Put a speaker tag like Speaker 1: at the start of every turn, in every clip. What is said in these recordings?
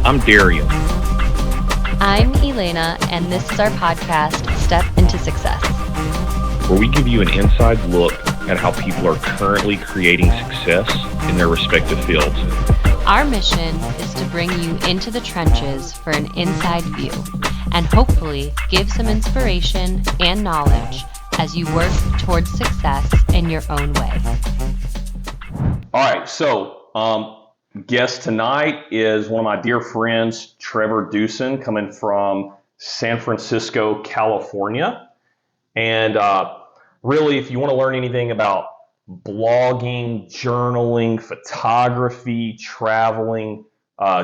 Speaker 1: I'm Darian.
Speaker 2: I'm Elena, and this is our podcast, Step into Success,
Speaker 1: where we give you an inside look at how people are currently creating success in their respective fields.
Speaker 2: Our mission is to bring you into the trenches for an inside view and hopefully give some inspiration and knowledge as you work towards success in your own way.
Speaker 3: All right, so guest tonight is one of my dear friends, Trevor Deussen, coming from San Francisco, California. And really, if you want to learn anything about blogging, journaling, photography, traveling,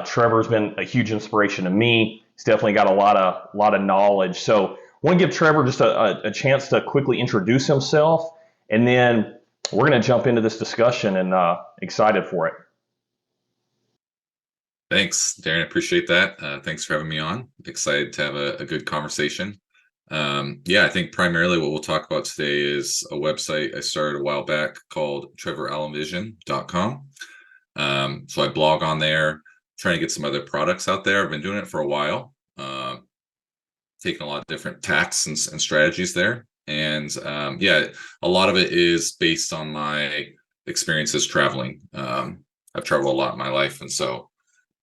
Speaker 3: Trevor's been a huge inspiration to me. He's definitely got a lot of knowledge. So I want to give Trevor just a chance to quickly introduce himself, and then we're going to jump into this discussion, and excited for it.
Speaker 4: Thanks, Darren. Appreciate that. Thanks for having me on. Excited to have a good conversation. I think primarily what we'll talk about today is a website I started a while back called trevorallenvision.com. So I blog on there, trying to get some other products out there. I've been doing it for a while, taking a lot of different tactics and strategies there. And a lot of it is based on my experiences traveling. I've traveled a lot in my life, and so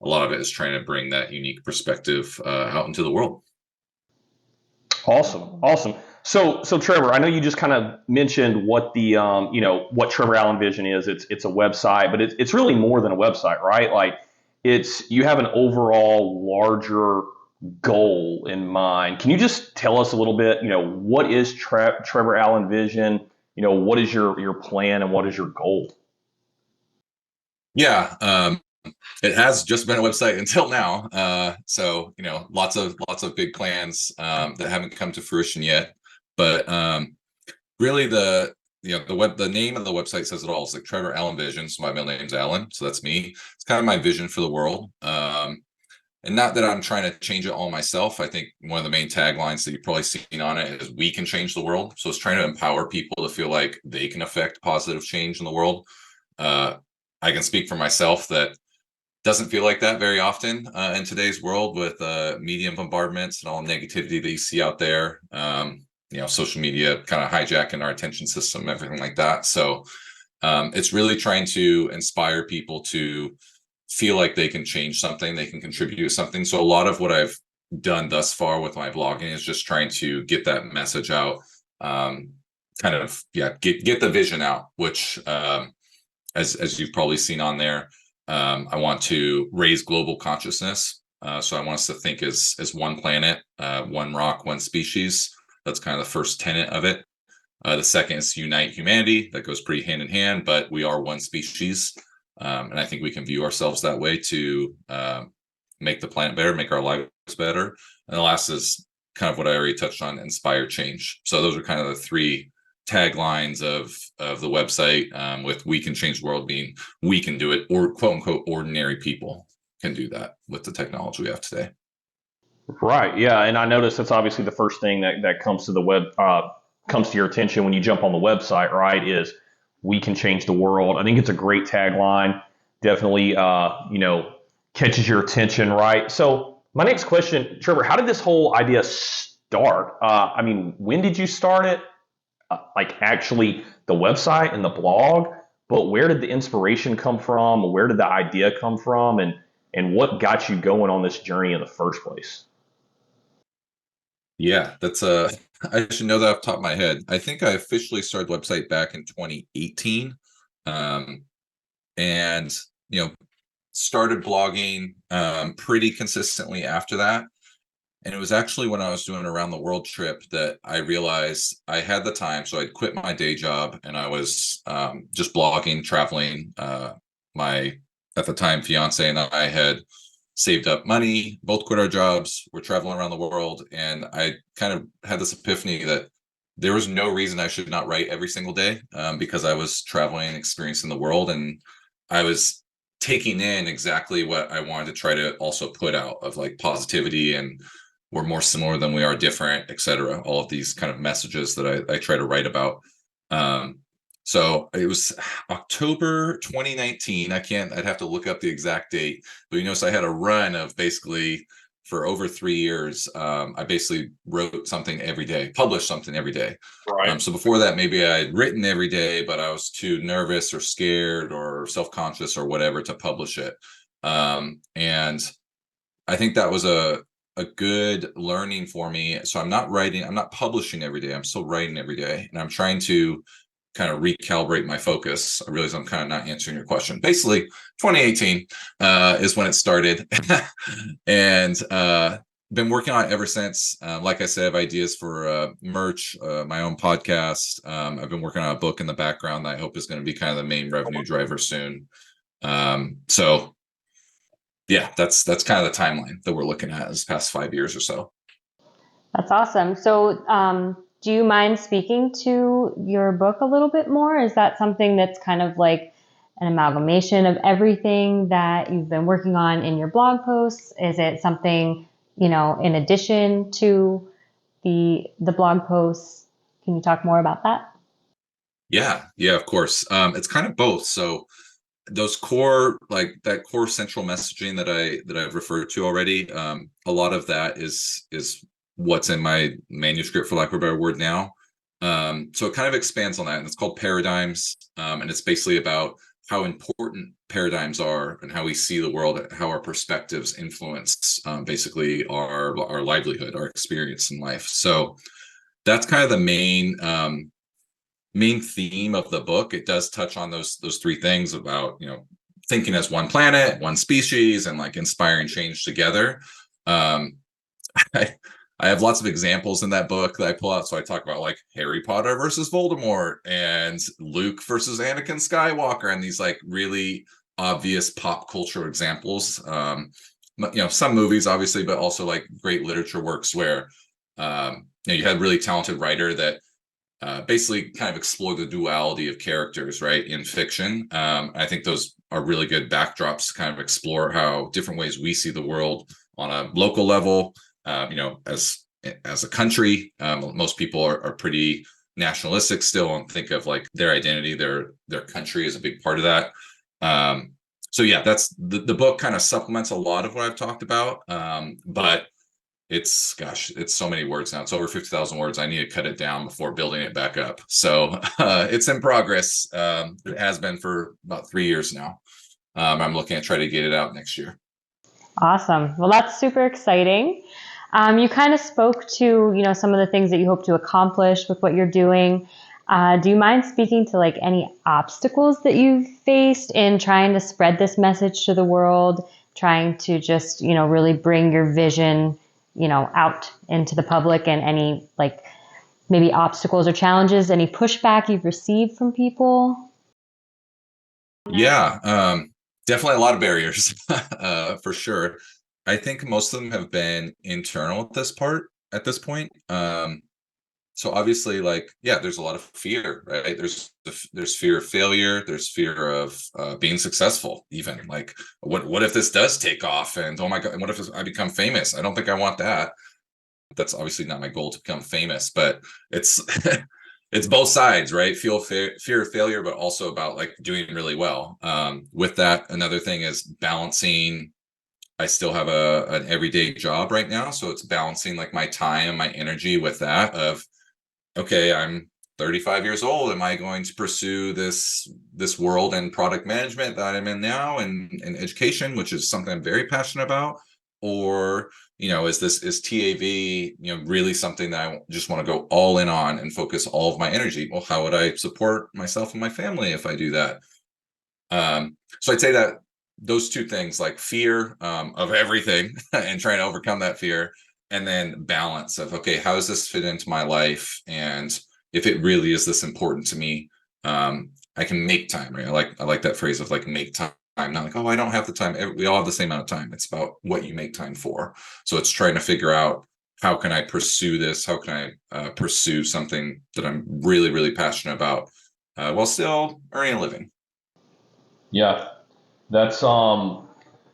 Speaker 4: a lot of it is trying to bring that unique perspective out into the world.
Speaker 3: Awesome. So Trevor, I know you just kind of mentioned what the what Trevor Allen Vision is. It's a website, but it's really more than a website, right? Like you have an overall larger goal in mind. Can you just tell us a little bit, what is Trevor Allen Vision? What is your plan and what is your goal?
Speaker 4: Yeah, it has just been a website until now. So lots of big plans that haven't come to fruition yet. But really, the name of the website says it all. It's like Trevor Allen Vision. So my middle name's Allen, so that's me. It's kind of my vision for the world. And not that I'm trying to change it all myself. I think one of the main taglines that you've probably seen on it is "We can change the world." So it's trying to empower people to feel like they can affect positive change in the world. I can speak for myself that doesn't feel like that very often in today's world with media bombardments and all the negativity that you see out there. Social media kind of hijacking our attention system, everything like that. So it's really trying to inspire people to feel like they can change something, they can contribute to something. So a lot of what I've done thus far with my blogging is just trying to get that message out, get the vision out, which as you've probably seen on there, I want to raise global consciousness. So I want us to think as one planet, one rock, one species. That's kind of the first tenet of it. The second is unite humanity. That goes pretty hand in hand, but we are one species. And I think we can view ourselves that way to make the planet better, make our lives better. And the last is kind of what I already touched on, inspire change. So those are kind of the three taglines of the website, with "We can change the world" being we can do it, or quote unquote ordinary people can do that with the technology we have today.
Speaker 3: Right. Yeah. And I noticed that's obviously the first thing that comes to the web, comes to your attention when you jump on the website, right? Is "We can change the world." I think it's a great tagline. Definitely, catches your attention, right? So my next question, Trevor, how did this whole idea start? When did you start it? Actually the website and the blog, but where did the inspiration come from? Where did the idea come from? And what got you going on this journey in the first place?
Speaker 4: Yeah, that's I should know that off the top of my head. I think I officially started the website back in 2018. And started blogging pretty consistently after that. And it was actually when I was doing a around the world trip that I realized I had the time. So I'd quit my day job and I was just blogging, traveling. My, at the time, fiance and I had saved up money, both quit our jobs. We're traveling around the world. And I kind of had this epiphany that there was no reason I should not write every single day, because I was traveling and experiencing the world. And I was taking in exactly what I wanted to try to also put out, of like positivity and we're more similar than we are different, etc. All of these kind of messages that I try to write about. So it was October 2019. I'd have to look up the exact date, but so I had a run of basically for over 3 years. I basically wrote something every day, published something every day.
Speaker 1: Right.
Speaker 4: So before that, maybe I had written every day, but I was too nervous or scared or self-conscious or whatever to publish it. And I think that was a good learning for me. So I'm not publishing every day. I'm still writing every day. And I'm trying to kind of recalibrate my focus. I realize I'm kind of not answering your question. Basically, 2018 is when it started. And been working on it ever since. Like I said, I have ideas for merch, my own podcast. I've been working on a book in the background that I hope is going to be kind of the main revenue driver soon. So yeah, that's kind of the timeline that we're looking at this past 5 years or so.
Speaker 2: That's awesome. So, do you mind speaking to your book a little bit more? Is that something that's kind of like an amalgamation of everything that you've been working on in your blog posts? Is it something, in addition to the blog posts? Can you talk more about that?
Speaker 4: Yeah, of course. It's kind of both. So those core, like that core central messaging that I've referred to already, a lot of that is what's in my manuscript, for lack of a better word, now. So it kind of expands on that, and it's called Paradigms, and it's basically about how important paradigms are and how we see the world, how our perspectives influence basically our livelihood, our experience in life. So that's kind of the main theme of the book. It does touch on those three things about thinking as one planet, one species, and like inspiring change together. um I, I have lots of examples in that book that I pull out. So I talk about like Harry Potter versus Voldemort and Luke versus Anakin Skywalker, and these like really obvious pop culture examples. Some movies obviously, but also like great literature works where you had a really talented writer that basically kind of explore the duality of characters, right, in fiction. I think those are really good backdrops to kind of explore how different ways we see the world on a local level. As a country, most people are pretty nationalistic still and think of like their identity, their country is a big part of that. So yeah, that's the book kind of supplements a lot of what I've talked about. But it's so many words now. It's over 50,000 words. I need to cut it down before building it back up. So it's in progress. It has been for about 3 years now. I'm looking at try to get it out next year.
Speaker 2: Awesome. Well, that's super exciting. You kind of spoke to, some of the things that you hope to accomplish with what you're doing. Do you mind speaking to like any obstacles that you've faced in trying to spread this message to the world, trying to just, really bring your vision, out into the public, and any like maybe obstacles or challenges, any pushback you've received from people?
Speaker 4: Yeah, definitely a lot of barriers, for sure. I think most of them have been internal at this point. So obviously, like, yeah, there's a lot of fear, right? There's fear of failure. There's fear of being successful. Even like, what if this does take off? And oh my God, what if I become famous? I don't think I want that. That's obviously not my goal to become famous, but it's it's both sides, right? Fear of failure, but also about like doing really well. With that, another thing is balancing. I still have an everyday job right now, so it's balancing like my time and my energy with that of, okay, I'm 35 years old. Am I going to pursue this world and product management that I'm in now, and education, which is something I'm very passionate about? Or, is TAV, really something that I just want to go all in on and focus all of my energy? Well, how would I support myself and my family if I do that? So I'd say that those two things, like fear of everything and trying to overcome that fear, and then balance of, okay, how does this fit into my life? And if it really is this important to me, I can make time, right? I like that phrase of like make time, not like, oh, I don't have the time. We all have the same amount of time. It's about what you make time for. So it's trying to figure out, how can I pursue this? How can I pursue something that I'm really, really passionate about while still earning a living?
Speaker 3: Yeah, that's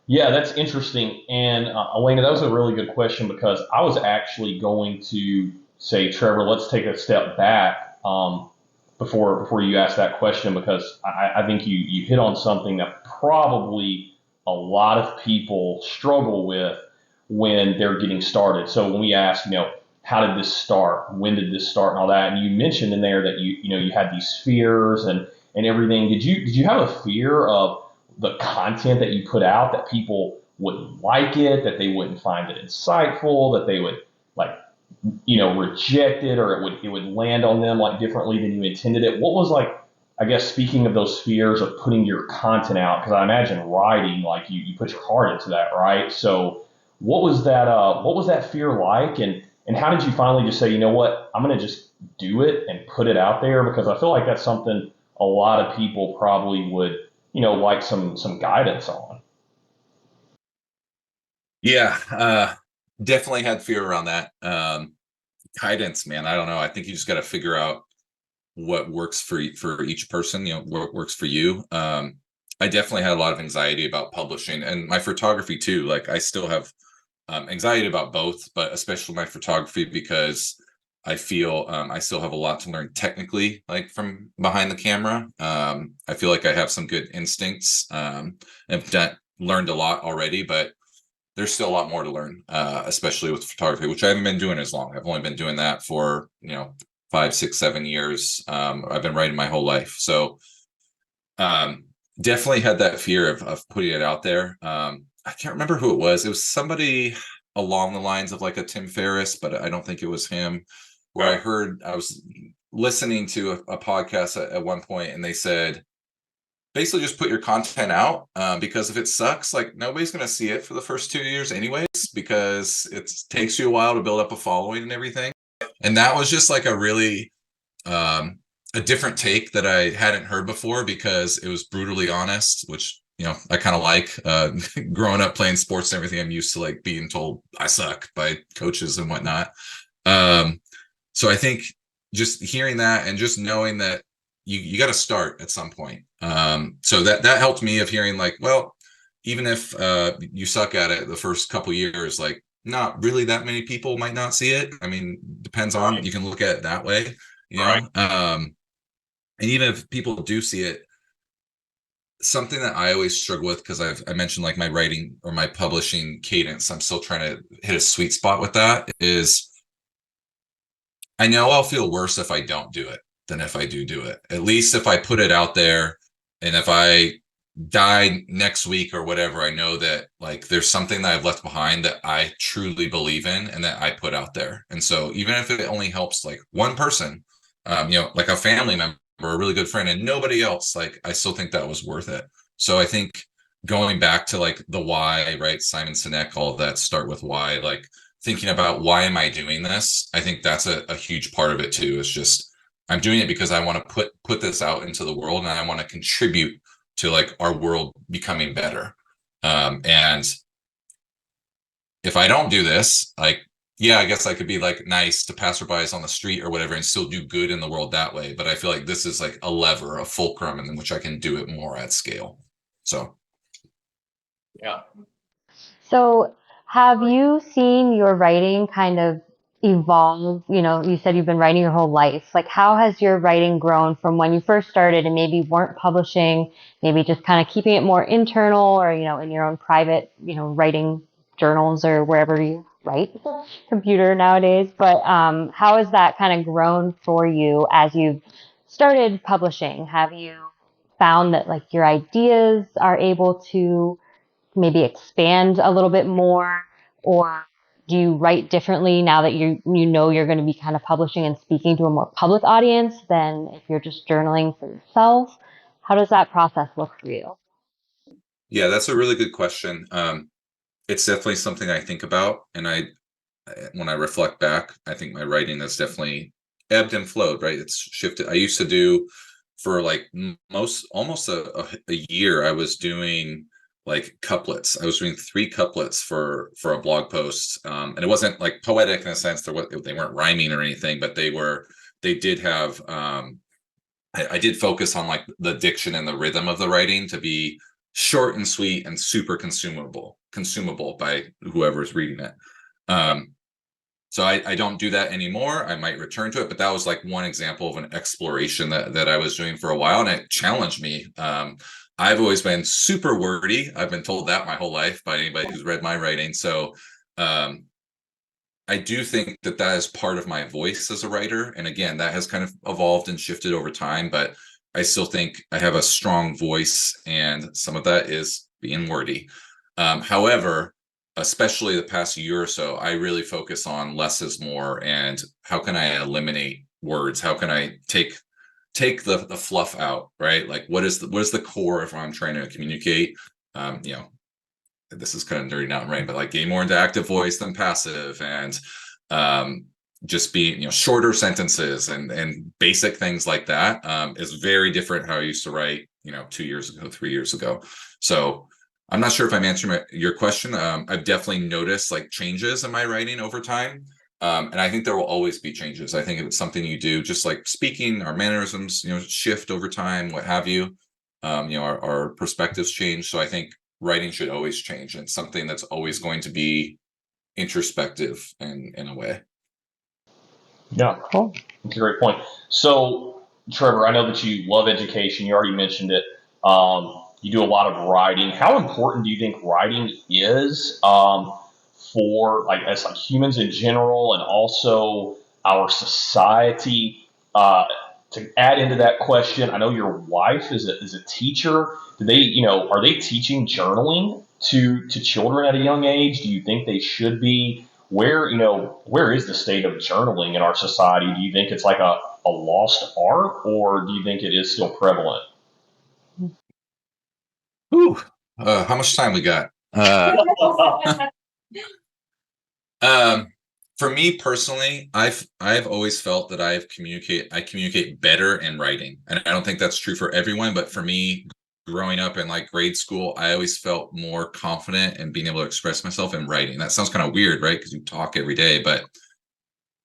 Speaker 3: that's interesting. And Elena, that was a really good question, because I was actually going to say, Trevor, let's take a step back, before you ask that question, because I think you hit on something that probably a lot of people struggle with when they're getting started. So when we ask, how did this start? When did this start and all that? And you mentioned in there that you had these fears and everything. Did you have a fear of the content that you put out, that people wouldn't like it, that they wouldn't find it insightful, that they would like reject it, or it would land on them like differently than you intended it? What was like, I guess, speaking of those fears of putting your content out, because I imagine writing, like you put your heart into that, right? So what was that fear like, and how did you finally just say, you know what, I'm going to just do it and put it out there? Because I feel like that's something a lot of people probably would, like some guidance on.
Speaker 4: Yeah, definitely had fear around that. Guidance, man, I don't know. I think you just got to figure out what works for each person. What works for you. I definitely had a lot of anxiety about publishing, and my photography too. Like, I still have anxiety about both, but especially my photography, because I feel I still have a lot to learn technically, like from behind the camera. I feel like I have some good instincts. I've learned a lot already, but there's still a lot more to learn, especially with photography, which I haven't been doing as long. I've only been doing that for 5, 6, 7 years. I've been writing my whole life, so definitely had that fear of putting it out there. I can't remember who it was. It was somebody along the lines of like a Tim Ferriss, but I don't think it was him. Where I was listening to a podcast at one point, and they said, basically just put your content out, because if it sucks, like, nobody's going to see it for the first 2 years anyways, because it takes you a while to build up a following and everything. And that was just like a really a different take that I hadn't heard before, because it was brutally honest, which I kind of like. Growing up playing sports and everything, I'm used to like being told I suck by coaches and whatnot. So I think just hearing that and just knowing that you got to start at some point. So that helped me, of hearing like, well, even if you suck at it the first couple years, like, not really that many people might not see it. I mean, depends on, you can look at it that way,
Speaker 3: Right.
Speaker 4: And even if people do see it, something that I always struggle with, because I mentioned like my writing or my publishing cadence, I'm still trying to hit a sweet spot with that, is I know I'll feel worse if I don't do it than if I do it. At least if I put it out there, and if I die next week or whatever, I know that like there's something that I've left behind that I truly believe in and that I put out there. And so even if it only helps like one person, like a family member, a really good friend, and nobody else, like, I still think that was worth it. So I think going back to like the why, right? Simon Sinek, all of that start with why, like thinking about why am I doing this? I think that's a huge part of it too. It's just, I'm doing it because I want to put this out into the world, and I want to contribute to like our world becoming better. And if I don't do this, like, yeah, I guess I could be like nice to passerbys on the street or whatever and still do good in the world that way. But I feel like this is like a lever, a fulcrum, in which I can do it more at scale. So,
Speaker 3: Yeah.
Speaker 2: So, have you seen your writing kind of evolve? You said you've been writing your whole life. Like, how has your writing grown from when you first started and maybe weren't publishing, maybe just kind of keeping it more internal, or, in your own private, writing journals or wherever you write, computer nowadays. But how has that kind of grown for you as you've started publishing? Have you found that like your ideas are able to maybe expand a little bit more, or do you write differently now that you're going to be kind of publishing and speaking to a more public audience than if you're just journaling for yourself? How does that process look for you?
Speaker 4: yeah, that's a really good question. It's definitely something I think about, and when I reflect back, I think my writing has definitely ebbed and flowed, right? It's shifted. I used to do, for like almost a year, I was doing like couplets. I was doing 3 couplets for a blog post. And it wasn't like poetic in a sense, they weren't rhyming or anything, but they did have, I did focus on like the diction and the rhythm of the writing to be short and sweet and super consumable by whoever's reading it. So I don't do that anymore. I might return to it, but that was like one example of an exploration that I was doing for a while, and it challenged me. I've always been super wordy. I've been told that my whole life by anybody who's read my writing. So um, I do think that is part of my voice as a writer. And again, that has kind of evolved and shifted over time, but I still think I have a strong voice, and some of that is being wordy. However, especially the past year or so, I really focus on less is more, and how can I eliminate words? How can I take the fluff out, right? Like what is the core of what I'm trying to communicate? This is kind of nerdy out right, but like getting more into active voice than passive, and just being shorter sentences and basic things like that is very different how I used to write 2 years ago, 3 years ago. So I'm not sure if I'm answering your question. I've definitely noticed like changes in my writing over time. And I think there will always be changes. I think if it's something you do, just like speaking, our mannerisms, shift over time, what have you. Our perspectives change. So I think writing should always change, and something that's always going to be introspective in a way.
Speaker 3: Yeah, cool. That's a great point. So, Trevor, I know that you love education. You already mentioned it. You do a lot of writing. How important do you think writing is for like as like humans in general, and also our society? To add into that question, I know your wife is a teacher. Do they, are they teaching journaling to children at a young age? Do you think they should be? Where is the state of journaling in our society? Do you think it's like a lost art, or do you think it is still prevalent?
Speaker 4: Ooh, how much time we got? Um, for me personally, I've always felt that I communicate better in writing, and I don't think that's true for everyone. But for me, growing up in like grade school, I always felt more confident in being able to express myself in writing. That sounds kind of weird, right? Because you talk every day, but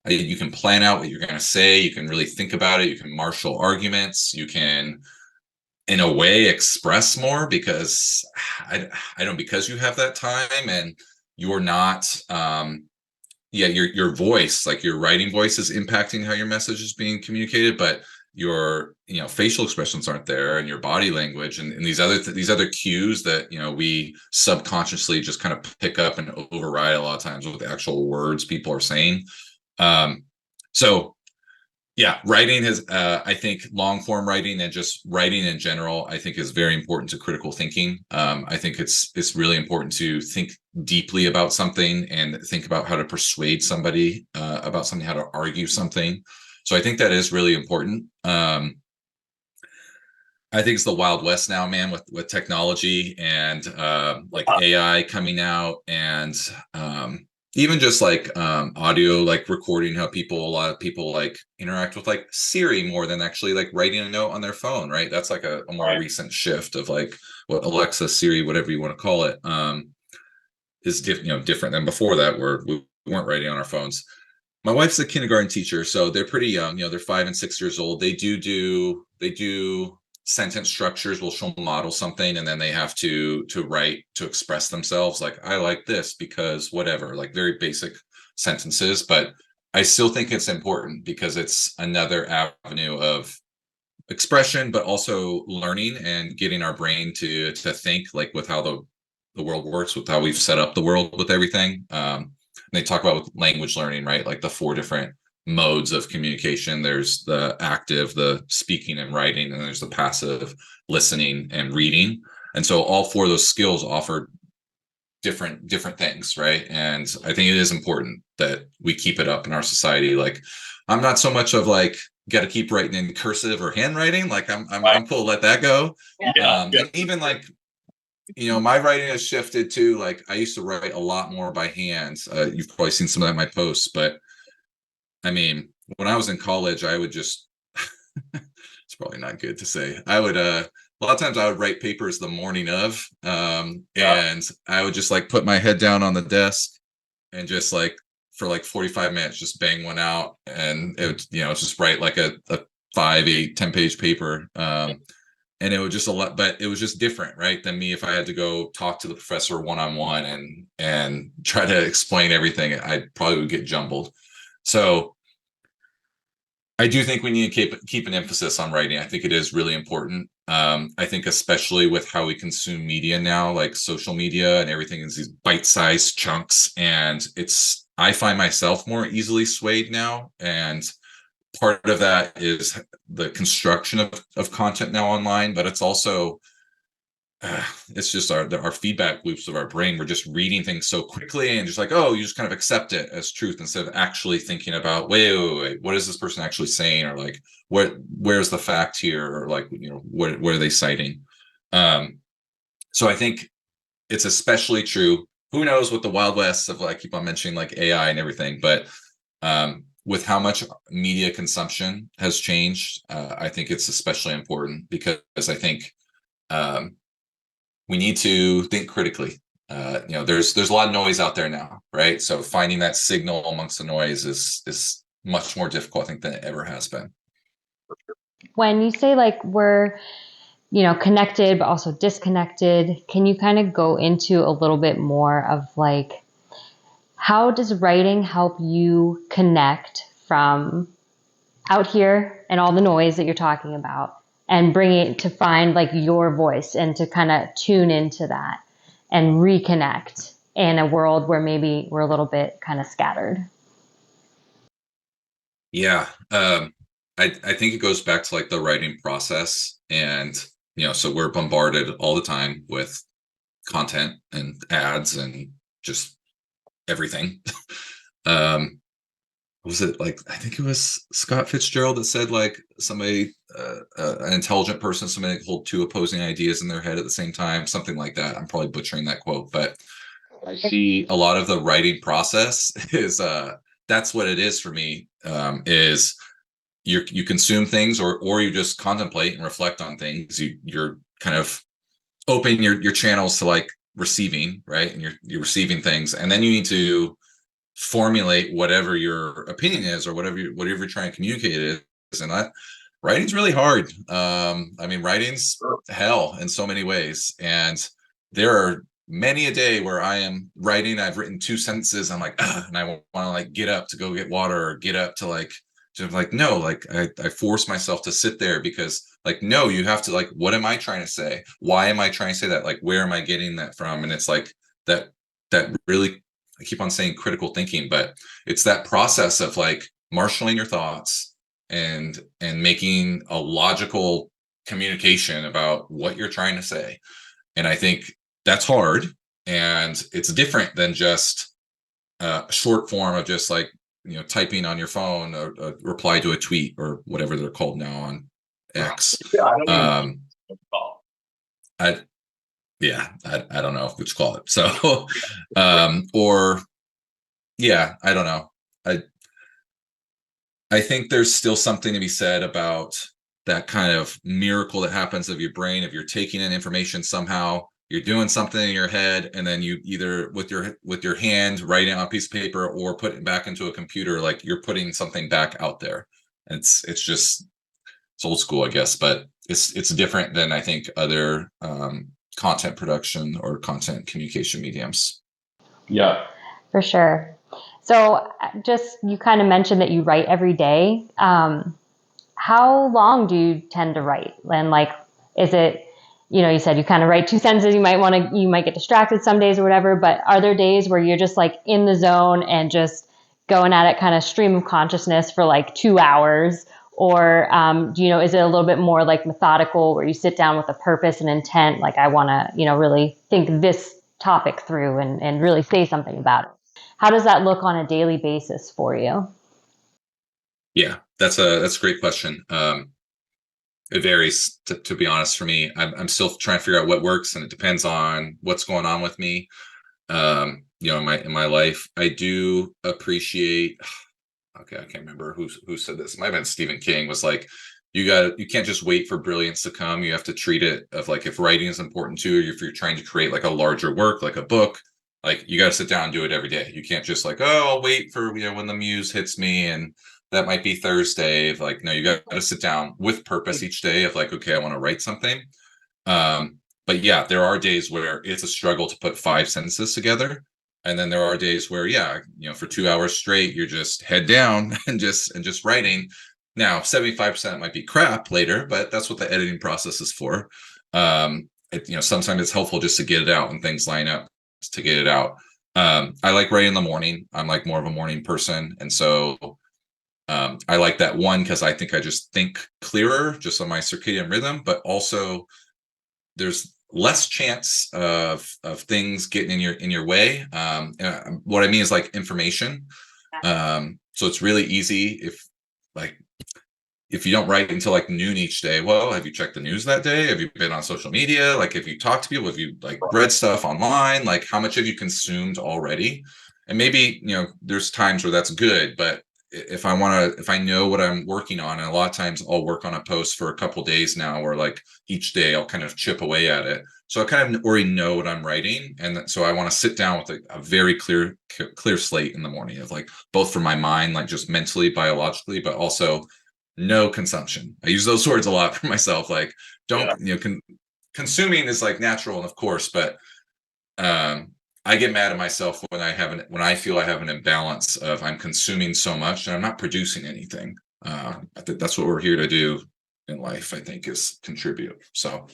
Speaker 4: you can plan out what you're going to say. You can really think about it. You can marshal arguments. You can, in a way, express more because I don't because you have that time and you're not. Your voice, like your writing voice, is impacting how your message is being communicated, but your facial expressions aren't there, and your body language, and these other cues that we subconsciously just kind of pick up and override a lot of times with the actual words people are saying. So yeah, writing has I think long form writing and just writing in general, I think is very important to critical thinking. I think it's really important to think deeply about something and think about how to persuade somebody about something, how to argue something. So I think that is really important. I think it's the Wild West now, man, with technology and like AI coming out, and even just like audio, like recording how a lot of people like interact with like Siri more than actually like writing a note on their phone, right? That's like a more recent shift of like what Alexa, Siri, whatever you want to call it, is different than before that, where we weren't writing on our phones. My wife's a kindergarten teacher, so they're pretty young. They're 5 and 6 years old. They do sentence structures. We'll model something, and then they have to write to express themselves. Like, I like this because whatever, like very basic sentences. But I still think it's important because it's another avenue of expression, but also learning and getting our brain to think like with how the world works, with how we've set up the world with everything. They talk about with language learning, right? Like the 4 different modes of communication. There's the active, the speaking and writing, and there's the passive, listening and reading. And so all 4 of those skills offer different things, right? And I think it is important that we keep it up in our society. Like, I'm not so much of like got to keep writing in cursive or handwriting. Like I'm cool to let that go. And even like my writing has shifted to like I used to write a lot more by hand. You've probably seen some of that in my posts, but I mean, when I was in college, I would just it's probably not good to say. I would a lot of times I would write papers the morning of, and I would just like put my head down on the desk and just like for like 45 minutes just bang one out, and it would just write like a 5, 8, 10 page paper. and it was just a lot, but it was just different, right, than me if I had to go talk to the professor one-on-one and try to explain everything. I probably would get jumbled. So I do think we need to keep an emphasis on writing. I think it is really important. I think especially with how we consume media now, like social media and everything is these bite-sized chunks, and I find myself more easily swayed now. And part of that is the construction of content now online, but it's also it's just our feedback loops of our brain. We're just reading things so quickly and just like, oh, you just kind of accept it as truth instead of actually thinking about, wait, what is this person actually saying, or like where's the fact here, or like, what are they citing? So I think it's especially true. Who knows what the Wild West of, like, keep on mentioning like AI and everything, but with how much media consumption has changed, I think it's especially important, because I think we need to think critically. There's a lot of noise out there now, right? So finding that signal amongst the noise is much more difficult, I think, than it ever has been.
Speaker 2: When you say like we're, connected but also disconnected, can you kind of go into a little bit more of like, how does writing help you connect from out here and all the noise that you're talking about, and bring it to find like your voice and to kind of tune into that and reconnect in a world where maybe we're a little bit kind of scattered?
Speaker 4: Yeah. I think it goes back to like the writing process, and so we're bombarded all the time with content and ads and just everything. Was it like, I think it was Scott Fitzgerald that said like somebody, an intelligent person, somebody that can hold two opposing ideas in their head at the same time, something like that. I'm probably butchering that quote, but I see a lot of the writing process is that's what it is for me. Is you consume things, or you just contemplate and reflect on things. You're kind of opening your channels to like receiving, right? And you're receiving things, and then you need to formulate whatever your opinion is, or whatever you're trying to communicate is. And that writing's really hard. Writing's hell in so many ways, and there are many a day where I am writing, I've written 2 sentences, I'm like, and I want to like get up to go get water, or get up to like, just like, no, like I force myself to sit there, because like, no, you have to, like, what am I trying to say? Why am I trying to say that? Like, where am I getting that from? And it's like that really, I keep on saying critical thinking, but it's that process of like marshaling your thoughts and making a logical communication about what you're trying to say. And I think that's hard, and it's different than just a short form of just like, typing on your phone a reply to a tweet, or whatever they're called now on X. I don't know what you call it. So, or yeah, I don't know. I think there's still something to be said about that kind of miracle that happens of your brain, if you're taking in information somehow, you're doing something in your head, and then you either with your hand writing on a piece of paper, or put it back into a computer, like you're putting something back out there. And it's old school, I guess, but it's different than I think other content production or content communication mediums.
Speaker 3: Yeah,
Speaker 2: For sure. So just, you kind of mentioned that you write every day. How long do you tend to write? And like, is it, you said you kind of write 2 sentences, you might get distracted some days or whatever, but are there days where you're just like in the zone and just going at it kind of stream of consciousness for like 2 hours? Or, is it a little bit more like methodical, where you sit down with a purpose and intent, like I want to, really think this topic through and really say something about it? How does that look on a daily basis for you?
Speaker 4: Yeah, that's a great question. It varies, to be honest. For me, I'm still trying to figure out what works, and it depends on what's going on with me. In my life, I do appreciate. Okay, I can't remember who said this. It might have been Stephen King. Was like, you can't just wait for brilliance to come. You have to treat it of like, if writing is important to you, if you're trying to create like a larger work, like a book, like you got to sit down and do it every day. You can't just like, oh, I'll wait for when the muse hits me, and that might be Thursday. Of like, no, you got to sit down with purpose each day of like, okay, I want to write something. But yeah, there are days where it's a struggle to put 5 sentences together. And then there are days where, yeah, for 2 hours straight, you're just head down and just writing. Now, 75% might be crap later, but that's what the editing process is for. Sometimes it's helpful just to get it out and things line up to get it out. I like writing in the morning. I'm like more of a morning person. And so I like that one because I think I just think clearer just on my circadian rhythm, but also there's less chance of things getting in your way. What I mean is like information. So it's really easy if you don't write until like noon each day. Well, have you checked the news that day? Have you been on social media? Like, have you talked to people? Have you like read stuff online? Like, how much have you consumed already? And maybe there's times where that's good, but if I know what I'm working on, and a lot of times I'll work on a post for a couple days now, or like each day I'll kind of chip away at it. So I kind of already know what I'm writing, and so I want to sit down with a very clear slate in the morning of like both for my mind, like just mentally, biologically, but also no consumption. I use those words a lot for myself. Like, don't consuming is like natural, and of course, but I get mad at myself when I feel I have an imbalance of I'm consuming so much and I'm not producing anything. I think that's what we're here to do in life. I think is contribute. So.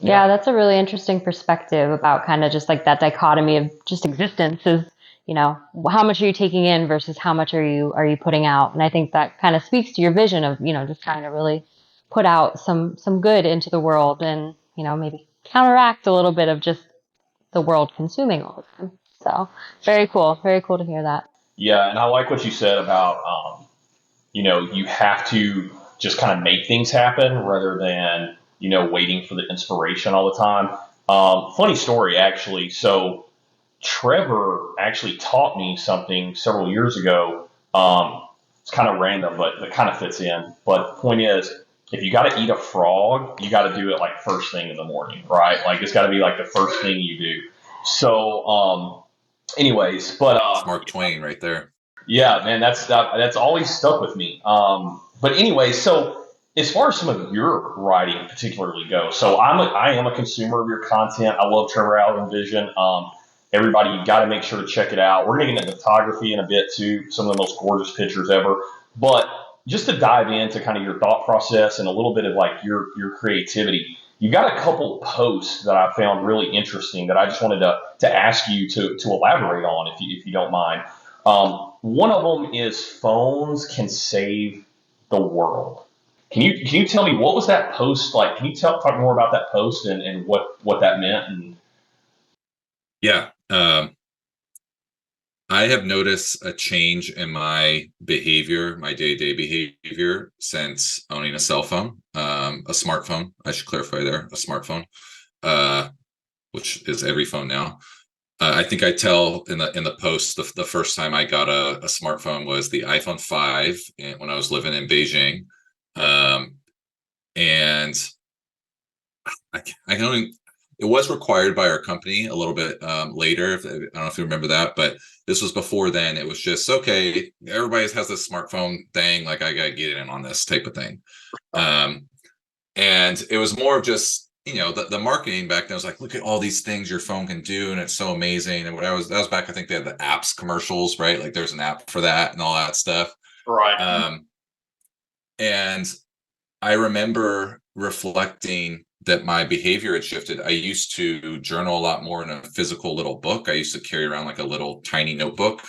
Speaker 2: Yeah, that's a really interesting perspective about kind of just like that dichotomy of just existence is, how much are you taking in versus how much are you putting out? And I think that kind of speaks to your vision of, just trying to really put out some good into the world and, maybe counteract a little bit of just the world consuming all the time. So very cool. Very cool to hear that.
Speaker 3: Yeah, and I like what you said about you have to just kind of make things happen rather than waiting for the inspiration all the time. Funny story, actually. So Trevor actually taught me something several years ago. It's kind of random, but it kind of fits in. But the point is, if you got to eat a frog, you got to do it like first thing in the morning, right? Like it's got to be like the first thing you do. So, anyways, but
Speaker 4: It's Mark Twain right there.
Speaker 3: yeah, man, that's always stuck with me. But anyway, so as far as some of your writing particularly goes, so I am a consumer of your content. I love Trevor Allen Vision. Everybody, you got to make sure to check it out. We're going to get into photography in a bit too. Some of the most gorgeous pictures ever. But just to dive into kind of your thought process and a little bit of like your creativity, you got a couple posts that I found really interesting that I just wanted to ask you to elaborate on if you don't mind. One of them is phones can save the world. Can you tell me what was that post like? Can you talk more about that post and what that meant? And
Speaker 4: Yeah. I have noticed a change in my behavior, my day-to-day behavior since owning a cell phone, a smartphone. I should clarify there, a smartphone, which is every phone now. I think I tell in the post the first time I got a smartphone was the iPhone 5 when I was living in Beijing, and I don't even, it was required by our company a little bit later. I don't know if you remember that, but this was before then. It was just, okay, everybody has this smartphone thing. Like, I got to get in on this type of thing. And it was more of just, the marketing back then was like, look at all these things your phone can do. And it's so amazing. And that was back, I think they had the apps commercials, right? Like there's an app for that and all that stuff.
Speaker 3: right.
Speaker 4: And I remember reflecting that my behavior had shifted. I used to journal a lot more in a physical little book. I used to carry around like a little tiny notebook,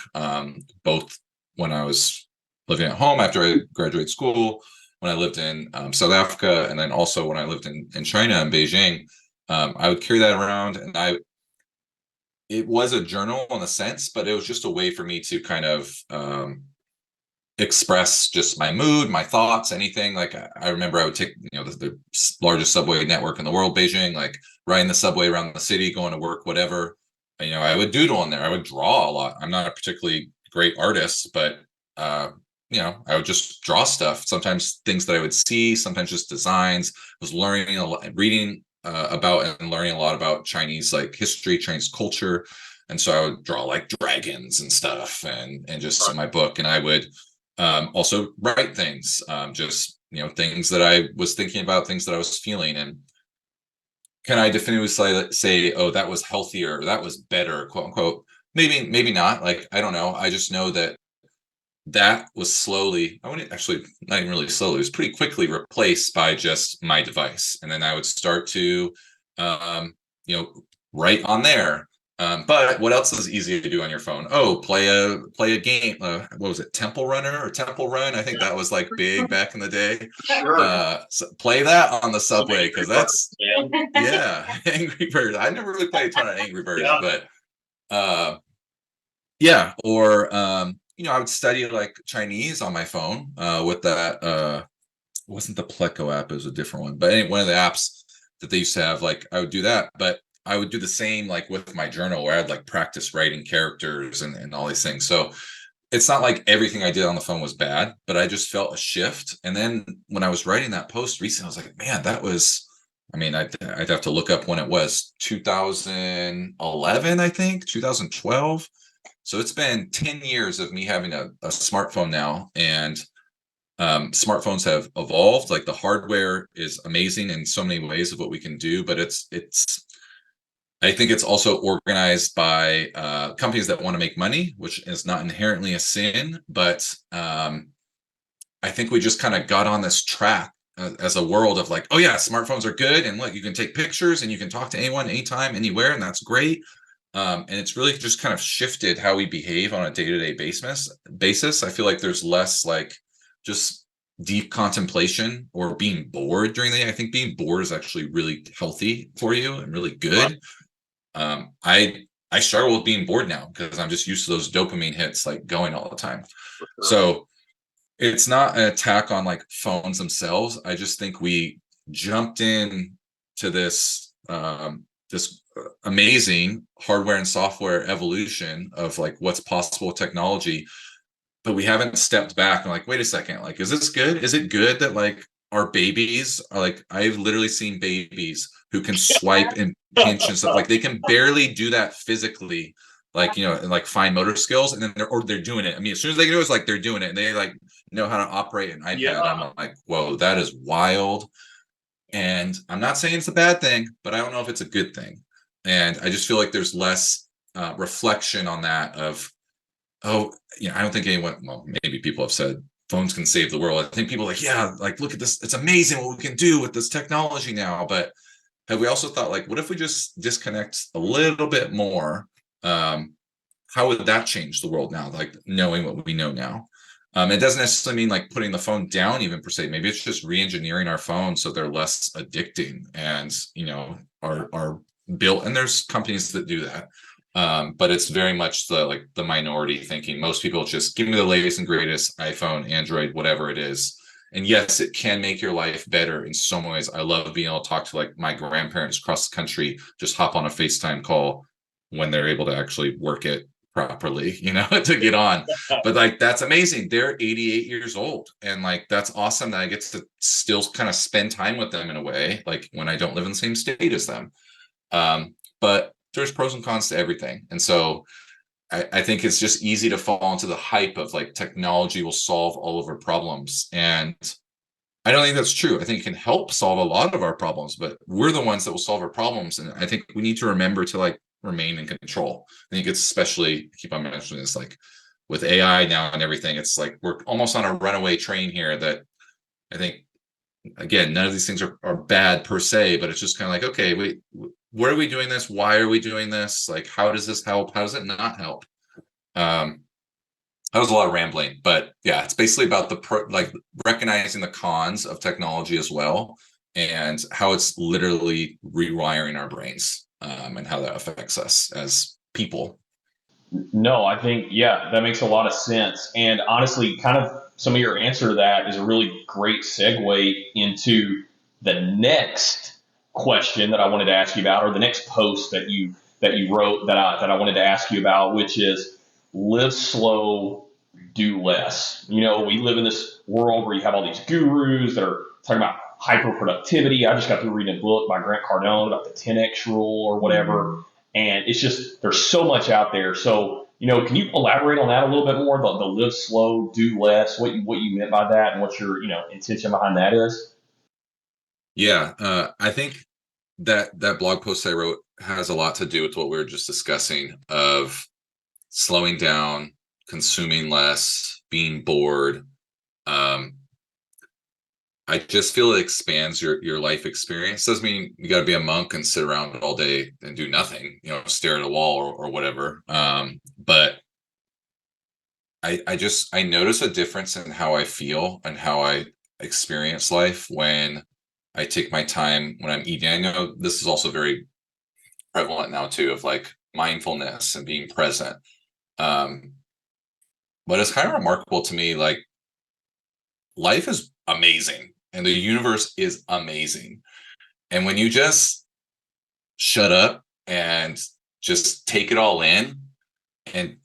Speaker 4: both when I was living at home after I graduated school, when I lived in South Africa, and then also when I lived in China and Beijing. I would carry that around, and it was a journal in a sense, but it was just a way for me to kind of express just my mood, my thoughts, anything. Like I remember I would take, the largest subway network in the world, Beijing, like riding the subway around the city, going to work, whatever. I would doodle in there. I would draw a lot. I'm not a particularly great artist, but I would just draw stuff. Sometimes things that I would see, sometimes just designs. I was learning a lot, reading about and learning a lot about Chinese like history, Chinese culture. And so I would draw like dragons and stuff and just in my book, and I would Also write things, just things that I was thinking about, things that I was feeling, and can I definitively say, oh, that was healthier, that was better, quote unquote? Maybe not. Like, I don't know. I just know that was slowly, I wouldn't actually, not even really slowly, it was pretty quickly replaced by just my device. And then I would start to, um, write on there. But what else is easy to do on your phone? Oh, play a game. What was it? Temple Runner or Temple Run? I think that was like big back in the day.
Speaker 3: Sure.
Speaker 4: So play that on the subway, because
Speaker 3: Angry Birds,
Speaker 4: that's,
Speaker 3: man.
Speaker 4: yeah, Angry Birds. I never really played a ton of Angry Birds,
Speaker 3: Yeah.
Speaker 4: but yeah. Or I would study like Chinese on my phone with that. It wasn't the Pleco app; it was a different one. But one of the apps that they used to have, like I would do that. But I would do the same like with my journal, where I'd like practice writing characters and all these things. So it's not like everything I did on the phone was bad, but I just felt a shift. And then when I was writing that post recently, I was like, man, that was. I mean, I'd have to look up when it was, 2011, I think, 2012. So it's been 10 years of me having a smartphone now, and smartphones have evolved. Like, the hardware is amazing in so many ways of what we can do, but it's I think it's also organized by companies that want to make money, which is not inherently a sin, but I think we just kind of got on this track as a world of like, oh yeah, smartphones are good, and look, you can take pictures and you can talk to anyone, anytime, anywhere, and that's great. And it's really just kind of shifted how we behave on a day-to-day basis. I feel like there's less like just deep contemplation or being bored during the day. I think being bored is actually really healthy for you and really good. I struggle with being bored now because I'm just used to those dopamine hits like going all the time. So it's not an attack on like phones themselves. I just think we jumped in to this amazing hardware and software evolution of like what's possible with technology, but we haven't stepped back and like, wait a second, like, is this good? Is it good that like our babies are like, I've literally seen babies who can swipe and pinch and stuff, like they can barely do that physically, like and like fine motor skills, and then they're doing it. I mean, as soon as they can do it, it's like they're doing it, and they like know how to operate an iPad.
Speaker 3: Yeah.
Speaker 4: I'm like, whoa, that is wild. And I'm not saying it's a bad thing, but I don't know if it's a good thing. And I just feel like there's less reflection on that of, oh, I don't think anyone, well, maybe people have said phones can save the world. I think people are like, yeah, like, look at this. It's amazing what we can do with this technology now. But have we also thought, like, what if we just disconnect a little bit more? How would that change the world now? Like, knowing what we know now. It doesn't necessarily mean like putting the phone down even per se. Maybe it's just re-engineering our phones so they're less addicting and are built. And there's companies that do that. But it's very much the minority thinking. Most people just give me the latest and greatest iPhone, Android, whatever it is. And yes, it can make your life better in some ways. I love being able to talk to like my grandparents across the country, just hop on a FaceTime call when they're able to actually work it properly, to get on. But like, that's amazing. They're 88 years old. And like, that's awesome that I get to still kind of spend time with them in a way, like when I don't live in the same state as them. But there's pros and cons to everything. And so I think it's just easy to fall into the hype of like technology will solve all of our problems. And I don't think that's true. I think it can help solve a lot of our problems, but we're the ones that will solve our problems. And I think we need to remember to like remain in control. I think it's especially, keep on mentioning this, like with AI now and everything, it's like we're almost on a runaway train here that I think, again, none of these things are bad per se, but it's just kind of like, okay, wait, where are we doing this? Why are we doing this? Like, how does this help? How does it not help? That was a lot of rambling, but yeah, it's basically about like recognizing the cons of technology as well, and how it's literally rewiring our brains, and how that affects us as people.
Speaker 3: No, I think, yeah, that makes a lot of sense. And honestly, kind of some of your answer to that is a really great segue into the next question that I wanted to ask you about, or the next post that you wrote that I wanted to ask you about, which is live slow, do less. We live in this world where you have all these gurus that are talking about hyper productivity. I just got through reading a book by Grant Cardone about the 10x rule or whatever. And it's just, there's so much out there. So Can you elaborate on that a little bit more? The live slow, do less. What you meant by that, and what your intention behind that is?
Speaker 4: Yeah, I think that blog post I wrote has a lot to do with what we were just discussing of slowing down, consuming less, being bored. Um, I just feel it expands your life experience. Doesn't mean you got to be a monk and sit around all day and do nothing, stare at a wall or whatever. But I notice a difference in how I feel and how I experience life when I take my time when I'm eating. I know this is also very prevalent now too, of like mindfulness and being present. Um, but it's kind of remarkable to me, like life is amazing and the universe is amazing. And when you just shut up and just take it all in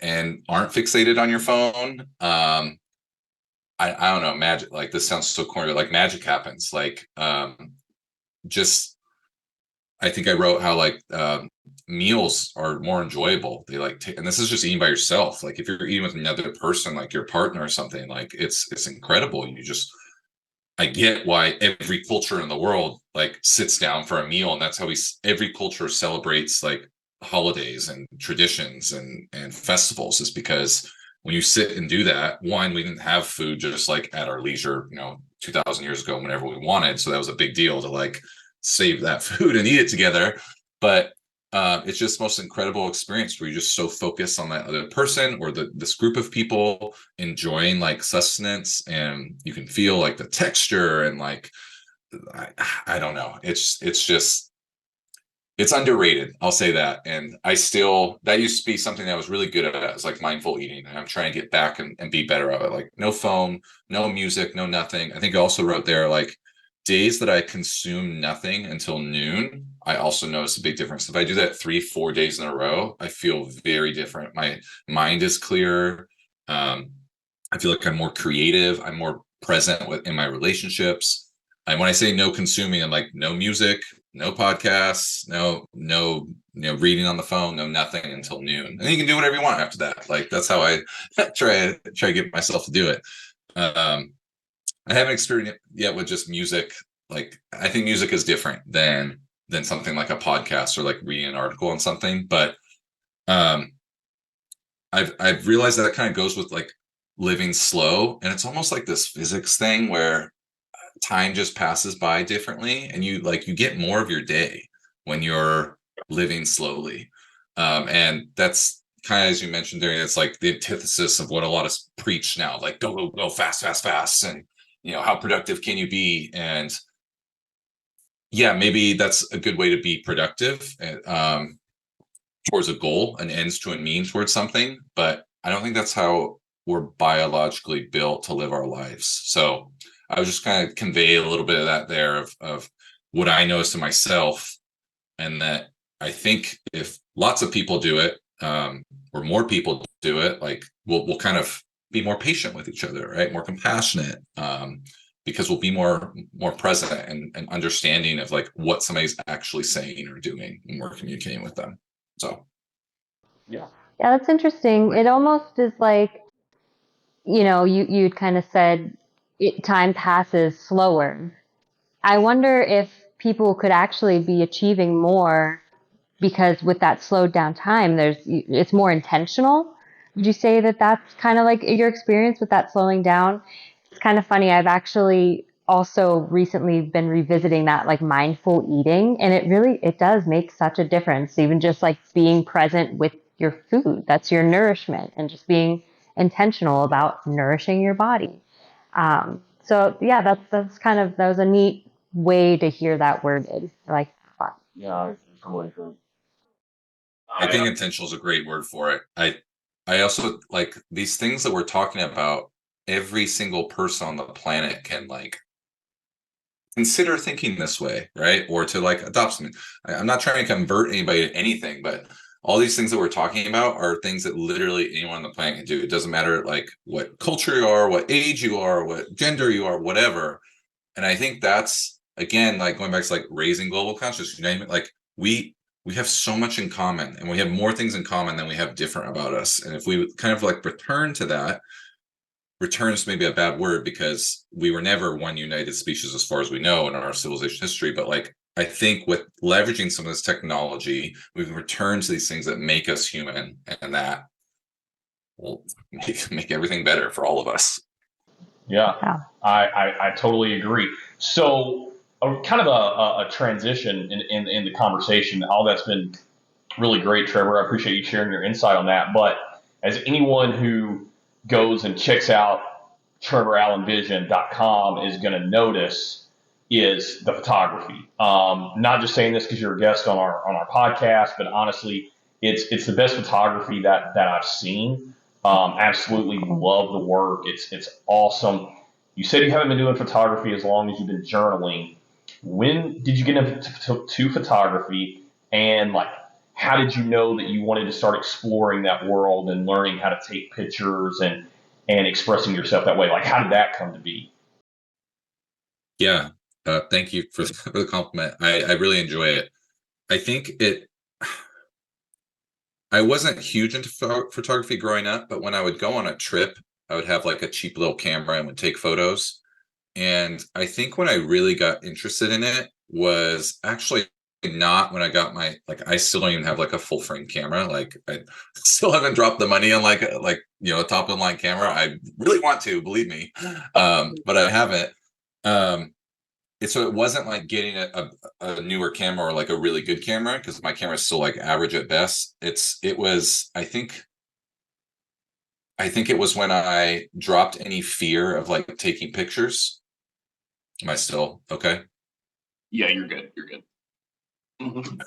Speaker 4: and aren't fixated on your phone, I don't know, magic, like this sounds so corny, but like magic happens. Like just I think I wrote how like meals are more enjoyable. They like and this is just eating by yourself. Like if you're eating with another person, like your partner or something, like it's incredible. You just I get why every culture in the world like sits down for a meal, and that's how every culture celebrates like holidays and traditions and festivals, is because when you sit and do that, one, we didn't have food just like at our leisure, 2000 years ago, whenever we wanted. So that was a big deal to like save that food and eat it together. But it's just the most incredible experience where you're just so focused on that other person or this group of people enjoying like sustenance, and you can feel like the texture and like I don't know. It's underrated. I'll say that. And that used to be something that I was really good at. It's like mindful eating. And I'm trying to get back and be better at it. Like no phone, no music, no nothing. I think I also wrote there, like days that I consume nothing until noon, I also notice a big difference. If I do that 3-4 days in a row, I feel very different. My mind is clearer. I feel like I'm more creative. I'm more present in my relationships. And when I say no consuming, I'm like no music, no podcasts, no reading on the phone, no nothing until noon. And you can do whatever you want after that. Like that's how I try to get myself to do it. I haven't experienced it yet with just music. Like I think music is different than something like a podcast or like reading an article on something. But I've realized that kind of goes with like living slow, and it's almost like this physics thing where time just passes by differently, and you get more of your day when you're living slowly. And that's kind of, as you mentioned during, it's like the antithesis of what a lot of us preach now, like go fast, fast, fast, and how productive can you be? And yeah, maybe that's a good way to be productive towards a goal, an ends to a means towards something, but I don't think that's how we're biologically built to live our lives. So I was just kind of convey a little bit of that there of what I noticed in myself, and that I think if lots of people do it, or more people do it, like we'll kind of be more patient with each other, right? More compassionate, because we'll be more present and understanding of like what somebody's actually saying or doing when we're communicating with them. So
Speaker 3: Yeah.
Speaker 2: Yeah, that's interesting. It almost is like, you'd kind of said time passes slower. I wonder if people could actually be achieving more because with that slowed down time, it's more intentional. Would you say that that's kind of like your experience with that slowing down? It's kind of funny. I've actually also recently been revisiting that like mindful eating, and it does make such a difference. Even just like being present with your food, that's your nourishment, and just being intentional about nourishing your body. So yeah, that was a neat way to hear that worded. Like,
Speaker 3: Yeah, it's totally true.
Speaker 4: I think intentional is a great word for it. I also like these things that we're talking about. Every single person on the planet can like consider thinking this way, right? Or to like adopt something. I'm not trying to convert anybody to anything, but all these things that we're talking about are things that literally anyone on the planet can do. It doesn't matter like what culture you are, what age you are, what gender you are, whatever. And I think that's again like going back to like raising global consciousness. Like we have so much in common, and we have more things in common than we have different about us. And if we kind of like return to that, return is maybe a bad word because we were never one united species as far as we know in our civilization history. But like, I think with leveraging some of this technology, we can return to these things that make us human, and that will make everything better for all of us.
Speaker 3: Yeah,
Speaker 2: Yeah.
Speaker 3: I totally agree. So, kind of a transition in the conversation. All that's been really great, Trevor. I appreciate you sharing your insight on that. But as anyone who goes and checks out TrevorAllenVision.com is going to notice is the photography. Not just saying this because you're a guest on our podcast, but honestly, it's the best photography that I've seen. Absolutely love the work. It's awesome. You said you haven't been doing photography as long as you've been journaling. When did you get into photography, and like how did you know that you wanted to start exploring that world and learning how to take pictures and expressing yourself that way? Like, how did that come to be?
Speaker 4: Yeah. Thank you for the compliment. I really enjoy it. I think I wasn't huge into photography growing up, but when I would go on a trip, I would have like a cheap little camera and would take photos. And I think when I really got interested in it was actually not when I got my, like, I still don't even have like a full frame camera. Like, I still haven't dropped the money on like, a top of the line camera. I really want to, believe me. But I haven't. Um, so it wasn't like getting a newer camera or like a really good camera, because my camera is still like average at best. It was, I think it was when I dropped any fear of like taking pictures. Am I still okay?
Speaker 3: Yeah, you're good. You're good. Mm-hmm.